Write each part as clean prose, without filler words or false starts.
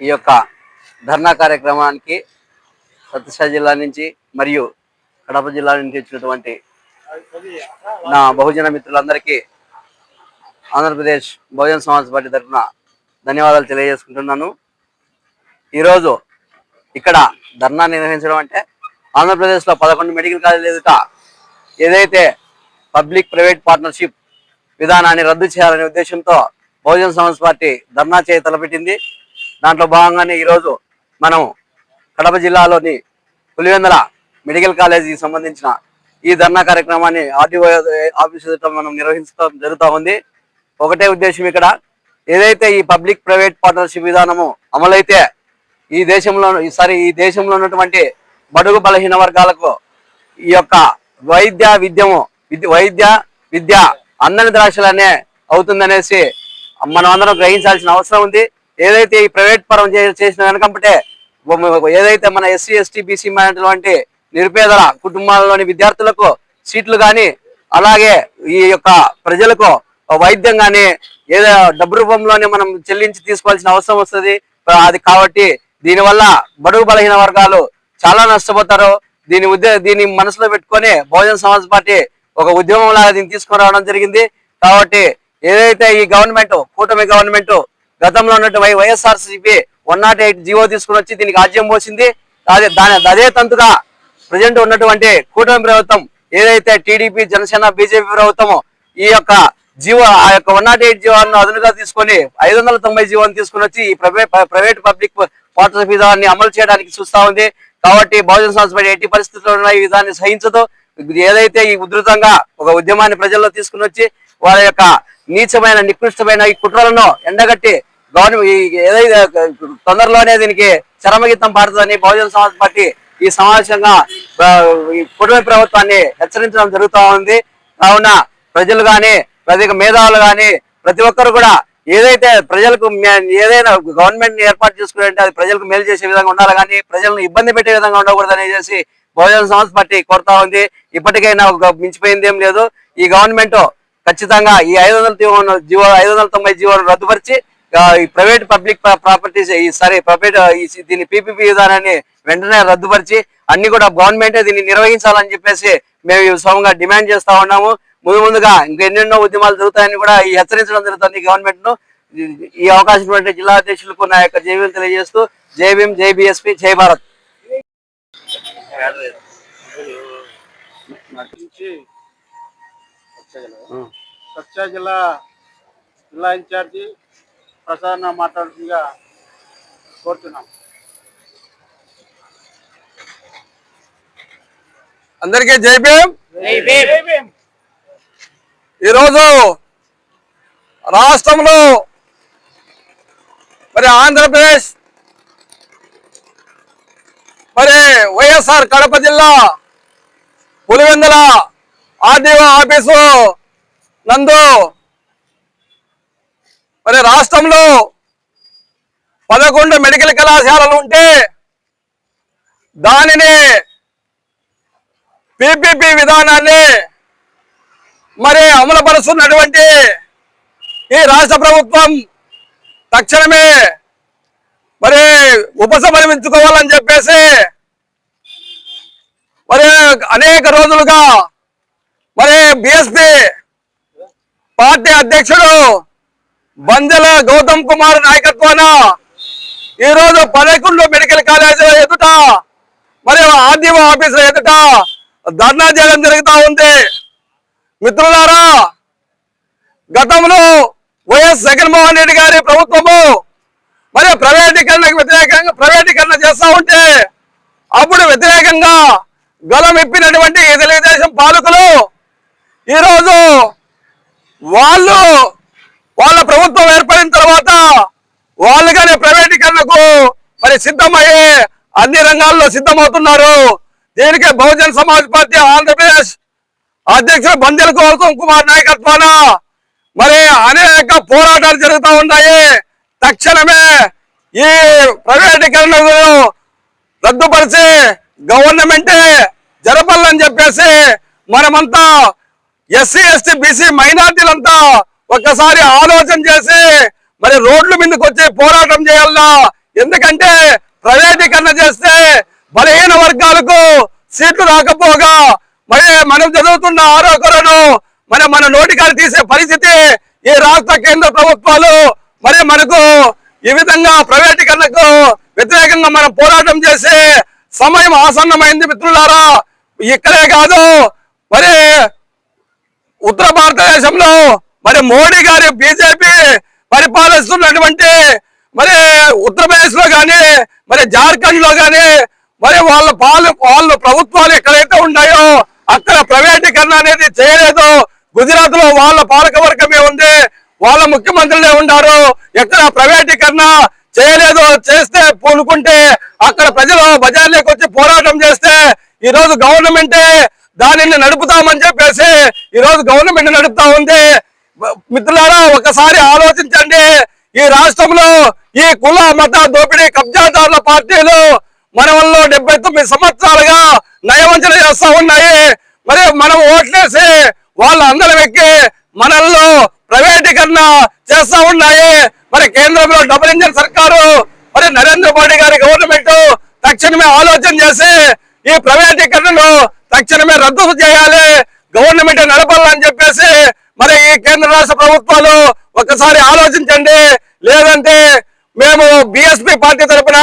ఈ యొక్క ధర్నా కార్యక్రమానికి సత్యసాయి జిల్లా నుంచి మరియు కడప జిల్లా నుంచి వచ్చినటువంటి నా బహుజన మిత్రులందరికీ ఆంధ్రప్రదేశ్ బహుజన సమాజ్ పార్టీ తరఫున ధన్యవాదాలు తెలియజేసుకుంటున్నాను. ఈరోజు ఇక్కడ ధర్నా నిర్వహించడం అంటే ఆంధ్రప్రదేశ్లో 11 మెడికల్ కాలేజీలు ఎదుట ఏదైతే పబ్లిక్ ప్రైవేట్ పార్ట్నర్షిప్ విధానాన్ని రద్దు చేయాలనే ఉద్దేశంతో బహుజన సమాజ్ పార్టీ ధర్నా చేయ తలపెట్టింది. దాంట్లో భాగంగానే ఈరోజు మనం కడప జిల్లాలోని పులివెందుల మెడికల్ కాలేజీకి సంబంధించిన ఈ ధర్నా కార్యక్రమాన్ని ఆర్టీఓ ఆఫీస్ ఎదుట మనం నిర్వహించడం జరుగుతూ ఉంది. ఒకటే ఉద్దేశం, ఇక్కడ ఏదైతే ఈ పబ్లిక్ ప్రైవేట్ పార్ట్నర్షిప్ విధానము అమలైతే ఈ దేశంలో ఉన్నటువంటి బడుగు బలహీన వర్గాలకు ఈ యొక్క వైద్య విద్య అందని ద్రాక్షలనే అవుతుందనేసి మనం అందరం గ్రహించాల్సిన అవసరం ఉంది. ఏదైతే ఈ ప్రైవేట్ పరం చేసిన వెనకంపటే ఏదైతే మన ఎస్సీ ఎస్టీ బీసీ వంటి నిరుపేదల కుటుంబాలలోని విద్యార్థులకు సీట్లు కానీ అలాగే ఈ యొక్క ప్రజలకు వైద్యం కానీ ఏదో డబ్బు రూపంలోనే మనం చెల్లించి తీసుకోవాల్సిన అవసరం వస్తుంది. అది కాబట్టి దీనివల్ల బడుగు బలహీన వర్గాలు చాలా నష్టపోతారు. దీన్ని మనసులో పెట్టుకొని బహుజన సమాజ్ పార్టీ ఒక ఉద్యమం లాగా దీన్ని తీసుకొని రావడం జరిగింది. కాబట్టి ఏదైతే ఈ కూటమి గవర్నమెంట్ గతంలో ఉన్నట్టు వైఎస్ఆర్సీపీ 108 జీవో తీసుకుని వచ్చి దీనికి ఆజ్యం పోసింది. అదే తంతుగా ప్రజెంట్ ఉన్నటువంటి కూటమి ప్రభుత్వం ఏదైతే టీడీపీ జనసేన బీజేపీ ప్రభుత్వము ఈ యొక్క ఆ యొక్క 108 జీవోను అదునుగా తీసుకొని 590 జీవోని తీసుకుని వచ్చి ఈ ప్రైవేట్ పబ్లిక్ పార్ట్నర్షిప్ విధానాన్ని అమలు చేయడానికి చూస్తా ఉంది. కాబట్టి బహుజన సమాజ్ పార్టీ ఎట్టి పరిస్థితుల్లో ఈ విధాన్ని సహించదు. ఏదైతే ఈ ఉధృతంగా ఒక ఉద్యమాన్ని ప్రజల్లో తీసుకుని వచ్చి వాళ్ళ యొక్క నీచమైన నికృష్టమైన ఈ కుట్రలను ఎండగట్టి ఏదైతే తొందరలోనే దీనికి చరమగీతం పాడుతుందని బహుజన సమాజ్ పార్టీ ఈ సమావేశంగా ఈ కుటుంబ ప్రభుత్వాన్ని హెచ్చరించడం జరుగుతూ ఉంది. కావున ప్రజలు కానీ మేధావులు కానీ ప్రతి ఒక్కరు కూడా ఏదైతే ప్రజలకు ఏదైనా గవర్నమెంట్ ఏర్పాటు చేసుకుంటే అది ప్రజలకు మేలు చేసే విధంగా ఉండాలి, కానీ ప్రజలను ఇబ్బంది పెట్టే విధంగా ఉండకూడదని చేసి బహుజన సమాజ్ పార్టీ కోరుతా ఉంది. ఇప్పటికైనా మించిపోయింది ఏం లేదు. ఈ గవర్నమెంట్ ఖచ్చితంగా ఈ 590 జీవోను రద్దుపరిచి ఈ ప్రైవేట్ పబ్లిక్ ప్రాపర్టీస్ దీని పీపీపీ విధానాన్ని వెంటనే రద్దుపరిచి అన్ని కూడా గవర్నమెంటే దీన్ని నిర్వహించాలని చెప్పేసి మేము ఈ సోమంగా డిమాండ్ చేస్తా ఉన్నాము. ముందుగా ఇంకెన్నెన్నో ఉద్యమాలు జరుగుతాయని కూడా ఈ హెచ్చరించడం జరుగుతుంది గవర్నమెంట్ ను. ఈ అవకాశం జిల్లా అధ్యక్షులకు నా యొక్క జై తెలియజేస్తూ జై భీమ్, జై బీఎస్పీ, జై భారత్. సత్యసాయి జిల్లా ఇన్ఛార్జి ప్రసాద్ మాట్లాడుతుందిగా కోరుతున్నాం. అందరికీ జై భీమ్. ఈరోజు రాష్ట్రంలో మరి ఆంధ్రప్రదేశ్ మరి వైఎస్ఆర్ కడప జిల్లా పులివెందుల ఆర్డీఓ ఆఫీసు నందు మరి రాష్ట్రంలో 11 మెడికల్ కళాశాలలు ఉంటే దానిని పీపీపీ విధానాన్ని మరి అమలుపరుస్తున్నటువంటి ఈ రాష్ట్ర ప్రభుత్వం తక్షణమే మరి ఉపసంహరించుకోవాలని చెప్పేసి మరి అనేక రోజులుగా మరి బీఎస్పీ పార్టీ అధ్యక్షుడు బందెల గౌతమ్ కుమార్ నాయకత్వాన ఈరోజు 11 మెడికల్ కాలేజీల ఎదుట మరి ఆర్డీఓ ఆఫీసుల ఎదుట ధర్నా చేయడం జరుగుతూ ఉంది. మిత్రులారా, గతంలో వైఎస్ జగన్మోహన్ రెడ్డి గారి ప్రభుత్వము మరి ప్రైవేటీకరణకు వ్యతిరేకంగా ప్రైవేటీకరణ చేస్తూ ఉంటే అప్పుడు వ్యతిరేకంగా గలం ఇప్పినటువంటి తెలుగుదేశం పాలకులు ఈరోజు వాళ్ళ ప్రభుత్వం ఏర్పడిన తర్వాత వాళ్ళుగానే ప్రైవేటీకరణకు మరి సిద్ధమయ్యే అన్ని రంగాల్లో సిద్ధమవుతున్నారు. దీనికి బహుజన సమాజ్ పార్టీ ఆంధ్రప్రదేశ్ అధ్యక్షుడు బందెల గౌతమ్ కుమార్ నాయకత్వాన మరి అనేక పోరాటాలు జరుగుతూ ఉన్నాయి. తక్షణమే ఈ ప్రైవేటీకరణను రద్దుపరిచి గవర్నమెంటే జరపాలని చెప్పేసి మనమంతా ఎస్సీ ఎస్టీ బీసీ మైనార్టీలంతా ఒక్కసారి ఆలోచన చేసి మరి రోడ్ల మీదకి వచ్చి పోరాటం చేయాలన్నా ఎందుకంటే ప్రైవేటీకరణ చేస్తే బలహీన వర్గాలకు సీట్లు రాకపోగా మరి మనం చదువుతున్న ఆరోగ్యాలను మన నోటికాలు తీసే పరిస్థితి ఈ రాష్ట్ర కేంద్ర ప్రభుత్వాలు మరి మనకు ఈ విధంగా ప్రైవేటీకరణకు వ్యతిరేకంగా మనం పోరాటం చేసే సమయం ఆసన్నమైంది మిత్రులారా. ఇక్కడే కాదు మరి ఉత్తర భారతదేశంలో మరి మోడీ గారి బీజేపీ పరిపాలిస్తున్నటువంటి మరి ఉత్తరప్రదేశ్ లో గాని మరి జార్ఖండ్ లో గాని మరి వాళ్ళ ప్రభుత్వాలు ఎక్కడైతే ఉన్నాయో అక్కడ ప్రైవేటీకరణ అనేది చేయలేదు. గుజరాత్ లో వాళ్ళ పాలక వర్గమే ఉంది, వాళ్ళ ముఖ్యమంత్రులే ఉన్నారు, ఎక్కడ ప్రైవేటీకరణ చేయలేదు. చేస్తే పూనుకుంటే అక్కడ ప్రజలు బజార్లోకి వచ్చి పోరాటం చేస్తే ఈ రోజు గవర్నమెంటే దానిని నడుపుతామని చెప్పేసి ఈ రోజు గవర్నమెంట్ నడుపుతా ఉంది. మిత్రులారా ఒకసారి ఆలోచించండి. ఈ రాష్ట్రంలో ఈ కుల మత దోపిడీ కబ్జాదారుల పార్టీలు మన వల్ల 79 సంవత్సరాలుగా నయవంచన చేస్తా ఉన్నాయి. మరి మనం ఓట్లేసి వాళ్ళందరం ఎక్కి మనల్లో ప్రైవేటీకరణ చేస్తా ఉన్నాయి. మరి కేంద్రంలో డబుల్ ఇంజన్ సర్కారు మరి నరేంద్ర మోడీ గారి గవర్నమెంట్ తక్షణమే ఆలోచన చేసి ఈ ప్రైవేటీకరణను తక్షణమే రద్దు చేయాలి, గవర్నమెంట్ నడపాలని చెప్పేసి మరి ఈ కేంద్ర రాష్ట్ర ప్రభుత్వాలు ఒకసారి ఆలోచించండి. లేదంటే మేము బిఎస్పీ పార్టీ తరఫున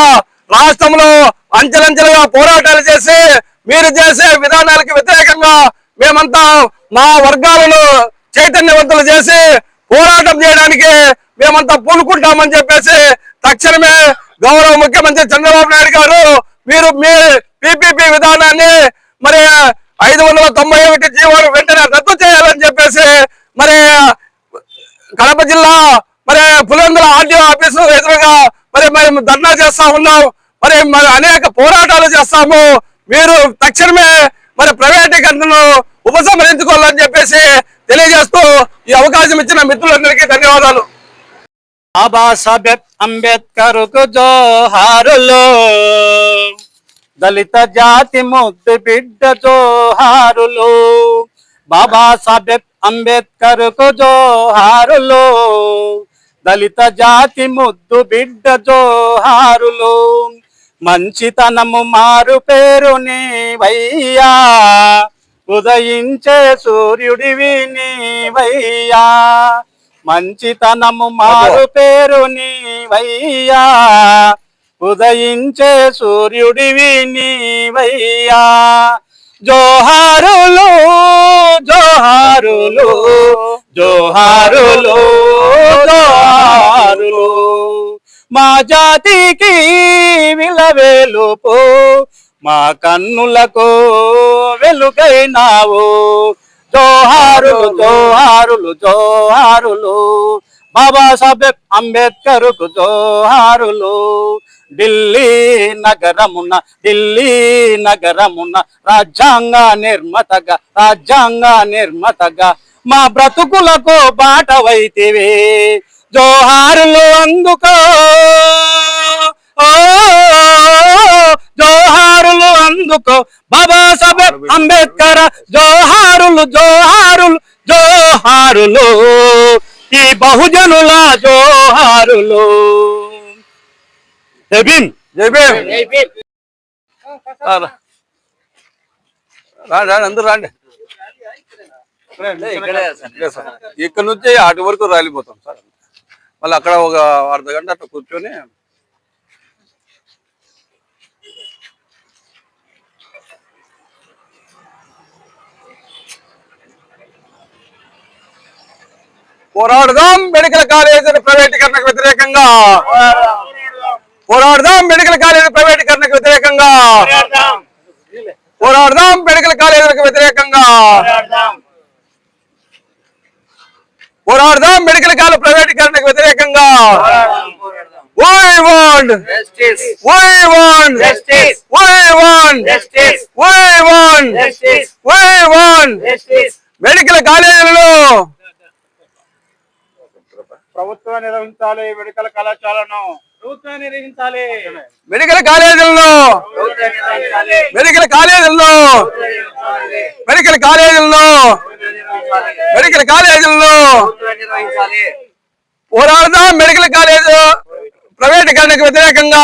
రాష్ట్రంలో అంచెలంచెలుగా పోరాటాలు చేసి మీరు చేసే విధానాలకు వ్యతిరేకంగా మేమంతా మా వర్గాలను చైతన్యవంతులు చేసి పోరాటం చేయడానికి మేమంతా పూనుకుంటామని చెప్పేసి తక్షణమే గౌరవ ముఖ్యమంత్రి చంద్రబాబు నాయుడు గారు మీరు మీ పిపిపి విధానాన్ని మరి 591 జీవోను వెంటనే రద్దు చేయాలని చెప్పేసి మరి కడప జిల్లా మరి పులివెందుల ఆర్డీఓ ఆఫీసు ఎదురుగా మరి ధర్నా చేస్తా ఉన్నాం. మరి అనేక పోరాటాలు చేస్తాము. మీరు తక్షణమే మరి ప్రైవేటీకరణను ఉపసంహరించుకోవాలని చెప్పేసి తెలియజేస్తూ ఈ అవకాశం ఇచ్చిన మిత్రులందరికీ ధన్యవాదాలు. బాబాసాహెబ్ అంబేద్కర్ కు జోహారులు, దళిత జాతి ముద్దు బిడ్డ జోహారులు. బాబాసాహెబ్ అంబేద్కర్ కు జోహారులు, దళిత జాతి ముద్దు బిడ్డ జోహారులు. మంచితనము మారు పేరు నీవయ్యా, ఉదయించే సూర్యుడివి నీవయ్యా. మంచితనము మారు పేరు నీవయ్యా, ఉదయించే సూర్యుడివి నీవయ్యా. జోహారులు జోహారులు జోహారులు జోహారులు, మా జాతికి విలవేలుపు, మా కన్నులకు వెలుగైనావు. జోహారులు జోహారులు జోహారులు, బాబాసాహెబ్ అంబేద్కర్ కు జోహారులు. ఢిల్లీ నగరమున రాజ్యాంగ నిర్మతగా మా బ్రతుకులకు బాటవైతివి. జోహారులు అందుకో, జోహారులు అందుకో బాబాసాహెబ్ అంబేద్కర్. జోహారులు జోహారులు జోహారులు, ఈ బహుజనుల జోహారులు. జై భీమ్ జై భీమ్. రాండి అందరూ రండి. ఇక్కడ నుంచి అటు వరకు రాలిపోతాం సార్. మళ్ళీ అక్కడ ఒక అర్ధ గంట అట్లా కూర్చొని పోరాడదాం మెడికల్ కాలేజీల ప్రైవేటీకరణకు వ్యతిరేకంగా. పోరాడదాం మెడికల్ కాలేజీల ప్రైవేటీకరణకు వ్యతిరేకంగా. పోరాడదాం మెడికల్ కాలేజీలకు వ్యతిరేకంగా. పోరాడదాం మెడికల్ కాలేజ్ ప్రైవేటీకరణకు వ్యతిరేకంగా. We want justice. We want justice. We want justice. We want justice. We want justice. Medical కాలేజీలలో ప్రభుత్వం నిర్వహించాలి. మెడికల్ కళాశాలను ప్రభుత్వం నిర్వహించాలి. మెడికల్ కాలేజీల్లో మెడికల్ కాలేజీల్లో మెడికల్ కాలేజీల్లో మెడికల్ కాలేజీల్లో పోరాడదాం మెడికల్ కాలేజ్ ప్రైవేటీకరణకు వ్యతిరేకంగా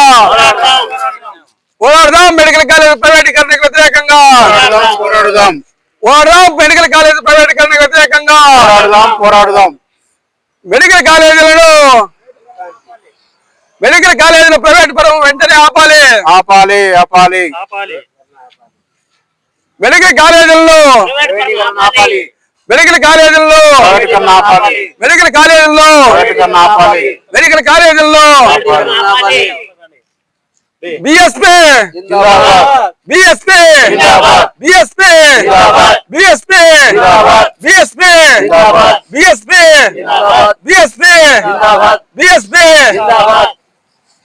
పోరాడదాం. మెడికల్ కాలేజ్ ప్రైవేటీకరణకు వ్యతిరేకంగా పోరాడుదాం. పోరాడదాం. మెడికల్ కాలేజ్ ప్రైవేటీకరణకు వ్యతిరేకంగా పోరాడుదాం. మెడికల్ కాలేజీలను ప్రైవేట్ పరం వెంటనే ఆపాలి. మెడికల్ కాలేజీల్లో BSP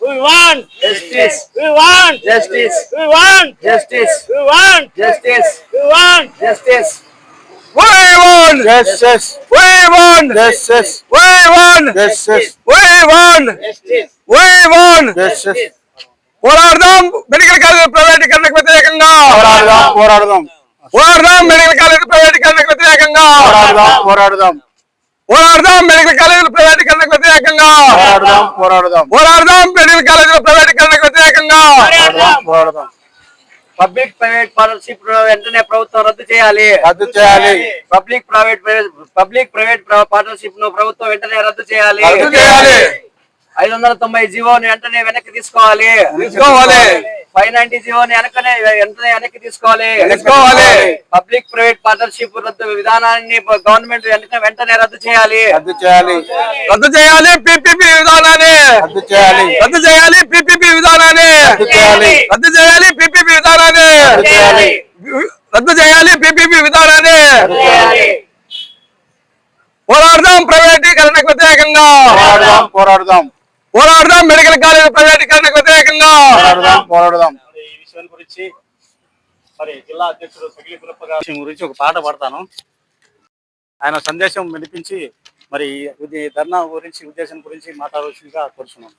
We want justice. We want justice. We want justice. We want justice. We want justice. We want Justice. we want Justice. we want Justice. we want Justice. we want Justice. పోరాడదాం. Medical college ప్రైవేటీకరణకు వ్యతిరేకంగా పోరాడుదాం. Medical college ప్రైవేటీకరణకు వ్యతిరేకంగా పోరాడుదాం. Medical కాలేజీల ప్రైవేటీకరణకు వ్యతిరేకంగా పోరాడుదాం. Medical కాలేజీల ప్రైవేటీకరణకు వ్యతిరేకంగా పోరాడుదాం. పబ్లిక్ ప్రైవేట్ పార్ట్నర్షిప్ వెంటనే ప్రభుత్వం రద్దు చేయాలి. పబ్లిక్ ప్రైవేట్ పార్ట్నర్షిప్ ను ప్రభుత్వం వెంటనే రద్దు చేయాలి. 590 జీవోని వెంటనే వెనక్కి తీసుకోవాలి. 590 జీవోని వెంటనే వెనక్కి తీసుకోవాలి. పబ్లిక్ ప్రైవేట్ పార్ట్నర్షిప్ రద్దు విధానాన్ని గవర్నమెంట్ వెంటనే రద్దు చేయాలి. పీపీపీ విధానాన్ని రద్దు చేయాలి. పీపీపీ విధానాన్ని రద్దు చేయాలి. పీపీపీ విధానాన్ని రద్దు చేయాలి. పీపీపీ విధానాన్ని పోరాడదాం. ప్రైవేటీకరణకు వ్యతిరేకంగా పోరాడుదాం. మెడికల్ కాలేజ్ ప్రైవేటీకరణకు వ్యతిరేకంగా పోరాడుదాం. ఈ విషయం గురించి మరి జిల్లా అధ్యక్షుడు సగిలి గురప్ప గారి గురించి ఒక పాట పాడతాను. ఆయన సందేశం వినిపించి మరి ఇది ధర్నా గురించి ఉద్దేశం గురించి మాట్లాడవలసిందిగా కోరుతున్నాం.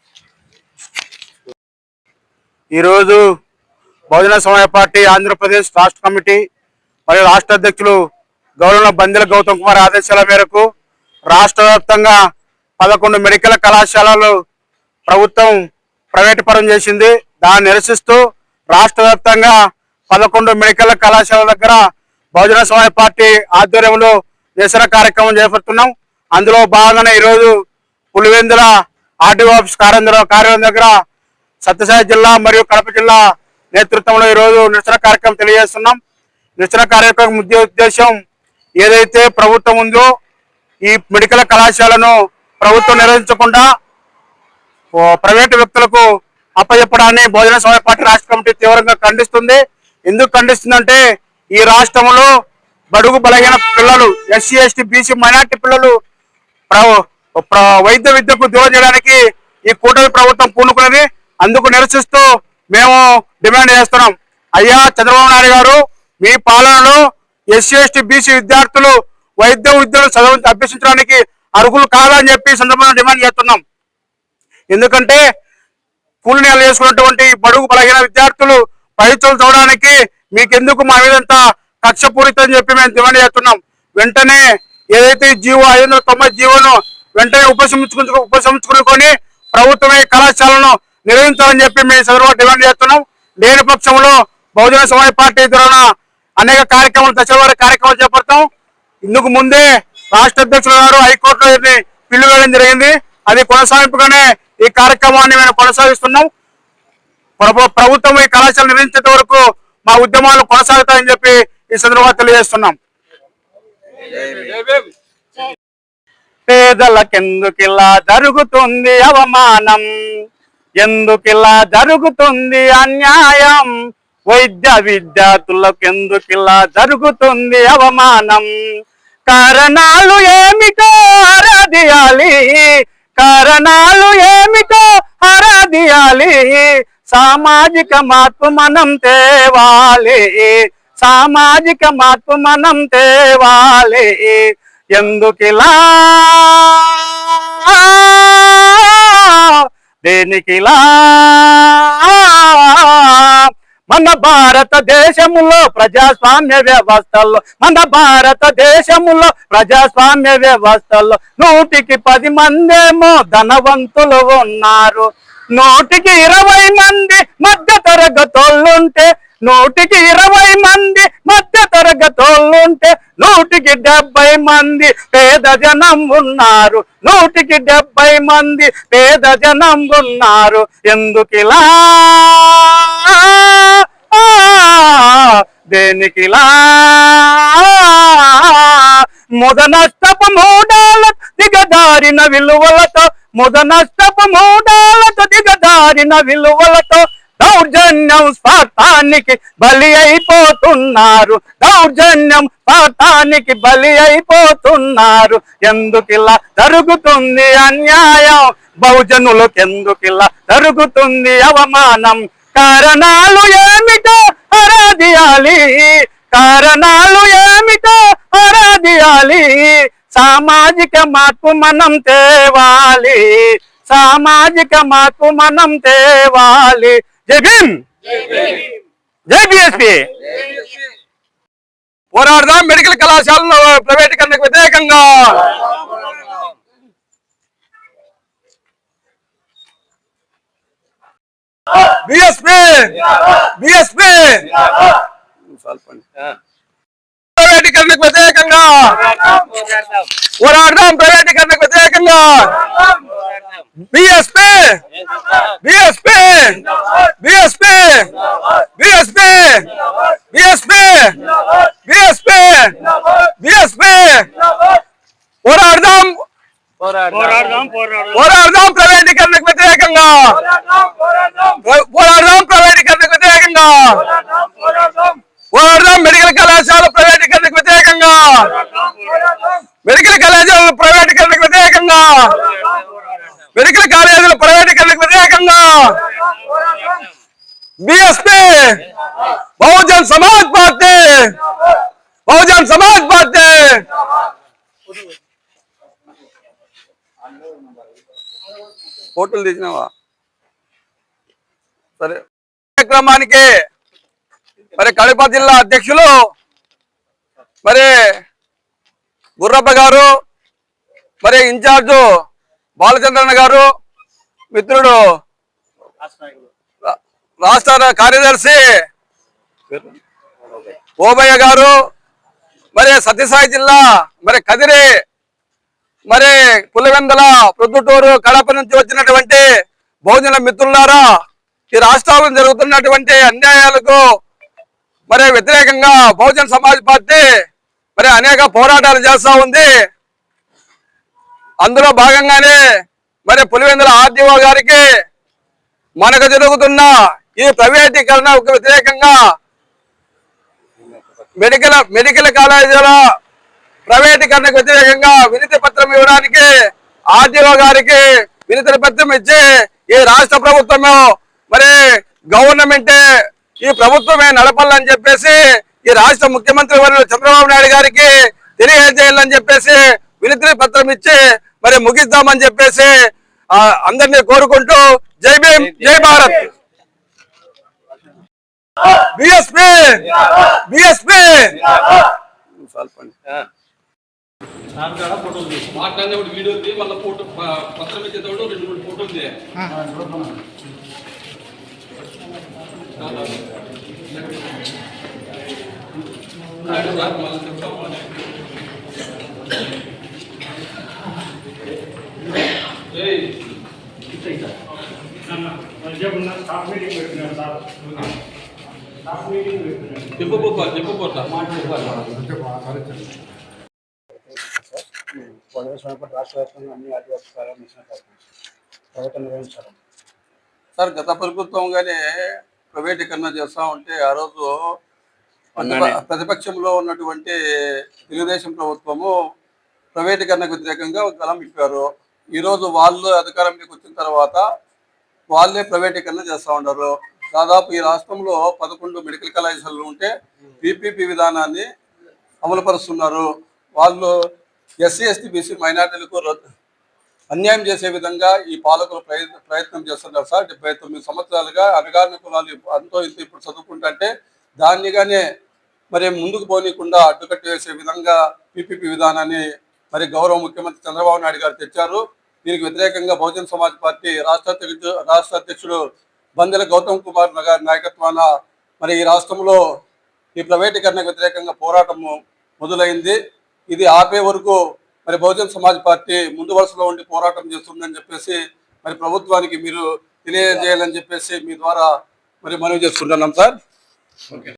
ఈరోజు బహుజన సమాజ్ పార్టీ ఆంధ్రప్రదేశ్ రాష్ట్ర కమిటీ మరియు రాష్ట్ర అధ్యక్షులు గౌరవ బందెల గౌతమ్ కుమార్ ఆదేశాల మేరకు రాష్ట్ర వ్యాప్తంగా 11 మెడికల్ కళాశాలలు ప్రభుత్వం ప్రైవేటు పరం చేసింది. దాన్ని నిరసిస్తూ రాష్ట్ర వ్యాప్తంగా 11 మెడికల్ కళాశాలల దగ్గర బహుజన సమాజ్ పార్టీ ఆధ్వర్యంలో నిరసన కార్యక్రమం చేపడుతున్నాం. అందులో భాగంగానే ఈరోజు పులివెందుల ఆర్టీఓ ఆఫీస్ కార్యాలయం దగ్గర సత్యసాయి జిల్లా మరియు కడప జిల్లా నేతృత్వంలో ఈరోజు నిరసన కార్యక్రమం తెలియజేస్తున్నాం. నిరసన కార్యక్రమం ముఖ్య ఉద్దేశం ఏదైతే ప్రభుత్వం ఉందో ఈ మెడికల్ కళాశాలను ప్రభుత్వం నిర్వహించకుండా ప్రైవేటు వ్యక్తులకు అప్పచెప్పడాన్ని బహుజన సమాజ్ పార్టీ రాష్ట్ర కమిటీ తీవ్రంగా ఖండిస్తుంది. ఎందుకు ఖండిస్తుందంటే ఈ రాష్ట్రంలో బడుగు బలహీన పిల్లలు, ఎస్సీ ఎస్టీ బీసీ మైనార్టీ పిల్లలు వైద్య విద్యకు దూరం చేయడానికి ఈ కూటమి ప్రభుత్వం పూనుకున్నది. అందుకు నిరసిస్తూ మేము డిమాండ్ చేస్తున్నాం. అయ్యా చంద్రబాబు నాయుడు గారు, మీ పాలనలో ఎస్సీ ఎస్టీ బీసీ విద్యార్థులు విద్యను అభ్యసించడానికి అర్హులు కాదని చెప్పి సందర్భంగా డిమాండ్ చేస్తున్నాం. ఎందుకంటే కూలి నెలలు చేసుకున్నటువంటి బడుగు బలహీన విద్యార్థులు పరీక్షలు చూడడానికి మీకెందుకు మా మీదంతా కక్షపూరితం చెప్పి మేము డిమాండ్ చేస్తున్నాం. వెంటనే ఏదైతే జీవో 590 జీవోను వెంటనే ఉపసంహరించుకొని ప్రభుత్వమే కళాశాలను నిర్వహించాలని చెప్పి మేము సందర్భంగా డిమాండ్ చేస్తున్నాం. లేని పక్షంలో బహుజన సమాజ్ పార్టీ ద్వారా అనేక కార్యక్రమాలు దశవారీ కార్యక్రమాలు చేపడతాం. ఇందుకు ముందే రాష్ట్ర అధ్యక్షులు గారు హైకోర్టులో పిల్లు వేయడం జరిగింది. అది కొనసాగింపుగానే ఈ కార్యక్రమాన్ని మేము కొనసాగిస్తున్నాం. ప్రభుత్వం ఈ కళాశాల నిర్వహించేంత వరకు మా ఉద్యమాలు కొనసాగుతాయని చెప్పి ఈ సందర్భంగా తెలియజేస్తున్నాం. పేదలకెందుకిలా జరుగుతుంది అవమానం, ఎందుకిలా జరుగుతుంది అన్యాయం, వైద్య విద్యార్థులకెందుకిలా జరుగుతుంది అవమానం, కారణాలు ఏమిటో ఆరాధియాలి, కారణాలు ఏమిటో ఆరాధియాలి, సామాజిక మార్పు మనం తేవాలి, సామాజిక మార్పు మనం తేవాలి, ఎందుకిలా దేనికిలా మన భారతదేశములో ప్రజాస్వామ్య వ్యవస్థల్లో, మన భారతదేశములో ప్రజాస్వామ్య వ్యవస్థల్లో 100కి 10 మందేమో ధనవంతులు ఉన్నారు, నూటికి 20 మంది మధ్య తరగతోళ్ళుంటే 120 మంది మధ్య తరగతోళ్ళుంటే 170 మంది పేద జనం ఉన్నారు 170 మంది పేద జనం ఉన్నారు ఎందుకిలా దేనికిలా ముదనష్టపు మూడాల దిగదారిన విలువలతో ముదనష్టపు మూడాలతో దిగదారిన విలువలతో దౌర్జన్యం స్వార్థానికి బలి అయిపోతున్నారు దౌర్జన్యం స్వార్థానికి బలి అయిపోతున్నారు ఎందుకిలా జరుగుతుంది అన్యాయం బహుజనులకు ఎందుకిలా జరుగుతుంది అవమానం కారణాలు ఏమిటో ఆరాధియాలి కారణాలు ఏమిటో ఆరాధియాలి సామాజిక మార్పు మనం తేవాలి సామాజిక మార్పు మనం తేవాలి జై భీమ్ జై బీఎస్పీ పోరాడదాం మెడికల్ కళాశాలను ప్రైవేటీకరణకు వ్యతిరేకంగా బీఎస్పీ బీఎస్పీ ప్రైవేటీకరణకు వ్యతిరేకంగా పోరాడదాం ప్రైవేటీకరణకు వ్యతిరేకంగా BSP BSP BSP BSP BSP BSP BSP పోరాడదాం పోరాడదాం ప్రైవేటీకరణకు వ్యతిరేకంగా పోరాడదాం ప్రైవేటీకరణకు వ్యతిరేకంగా పోరాడదాం మెడికల్ కళాశాల ప్రైవేటీకరణకు వ్యతిరేకంగా మెడికల్ కళాశాల ప్రైవేటీకరణకు వ్యతిరేకంగా మెడికల్ కాలేజీల ప్రైవేటీకరణకు వ్యతిరేకంగా BSP Bahujan Samaj party Bahujan Samaj party ఫోటోలు తీసినావా సరే కార్యక్రమానికి మరి కడప జిల్లా అధ్యక్షులు మరి గుర్రప్ప గారు మరి ఇన్ఛార్జు బాలచంద్రన్న గారు మిత్రుడు రాష్ట్ర కార్యదర్శి ఓబయ్య గారు మరి సత్యసాయి జిల్లా మరి కదిరి మరి పులివెందల ప్రొద్దుటూరు కడప నుంచి వచ్చినటువంటి బహుజన మిత్రులారా ఈ రాష్ట్రాల్లో జరుగుతున్నటువంటి అన్యాయాలకు మరి వ్యతిరేకంగా బహుజన్ సమాజ్ పార్టీ మరి అనేక పోరాటాలు చేస్తా ఉంది అందులో భాగంగానే మరి పులివెందుల ఆర్డీఓ గారికి మనకు జరుగుతున్న ఈ ప్రైవేటీకరణకు వ్యతిరేకంగా మెడికల్ కాలేజీల ప్రైవేటీకరణకు వ్యతిరేకంగా వినతి పత్రం ఇవ్వడానికి ఆర్డీఓ గారికి వినతి పత్రం ఇచ్చి ఈ రాష్ట్ర ప్రభుత్వము మరి గవర్నమెంటే ఈ ప్రభుత్వమే నడపాలని చెప్పేసి ఈ రాష్ట్ర ముఖ్యమంత్రి వర్యులు చంద్రబాబు నాయుడు గారికి తెలియజేయాలని చెప్పేసి వినతి పత్రం ఇచ్చి మరి ముగిద్దామని చెప్పేసి అందరినీ కోరుకుంటూ జై భీమ్ జై భారత్ బీఎస్పీ బీఎస్పీ మాట్లాడినప్పుడు వీడియో మళ్ళీ ఫోటో పత్రం ఇచ్చేటప్పుడు 2-3 ఫోటోలు సార్ గత ప్రభుత్వంగానే ప్రైవేటీకరణ చేస్తా ఉంటే ఆ రోజు ప్రతిపక్షంలో ఉన్నటువంటి తెలుగుదేశం ప్రభుత్వము ప్రైవేటీకరణకు వ్యతిరేకంగా గలం ఇప్పారు. ఈరోజు వాళ్ళు అధికారంలోకి వచ్చిన తర్వాత వాళ్ళే ప్రైవేటీకరణ చేస్తూ ఉన్నారు. దాదాపు ఈ రాష్ట్రంలో 11 మెడికల్ కళాశాలలు ఉంటే పీపీపీ విధానాన్ని అమలుపరుస్తున్నారు. వాళ్ళు ఎస్సీ ఎస్టీ బీసీ మైనార్టీలకు అన్యాయం చేసే విధంగా ఈ పాలకులు ప్రయత్నం చేస్తున్నారు సార్. 79 సంవత్సరాలుగా అణగారిన కులాలు అంతో ఇంత ఇప్పుడు చదువుకుంటుంటే దాన్నిగానే మరి ముందుకు పోనీయకుండా అడ్డుకట్టి వేసే విధంగా పీపీపీ విధానాన్ని మరి గౌరవ ముఖ్యమంత్రి చంద్రబాబు నాయుడు గారు తెచ్చారు. దీనికి వ్యతిరేకంగా బహుజన్ సమాజ్ పార్టీ రాష్ట్ర అధ్యక్షుడు బందెల గౌతమ్ కుమార్ గారి నాయకత్వాన మరి ఈ రాష్ట్రంలో ఈ ప్రైవేటీకరణకు వ్యతిరేకంగా పోరాటం మొదలైంది. ఇది ఆపే వరకు మరి బహుజన్ సమాజ్ పార్టీ ముందు వరుసలో ఉండి పోరాటం చేస్తుందని చెప్పేసి మరి ప్రభుత్వానికి మీరు తెలియజేయాలని చెప్పేసి మీ ద్వారా మరి మనవి చేసుకుంటున్నాం సార్. ఓకే.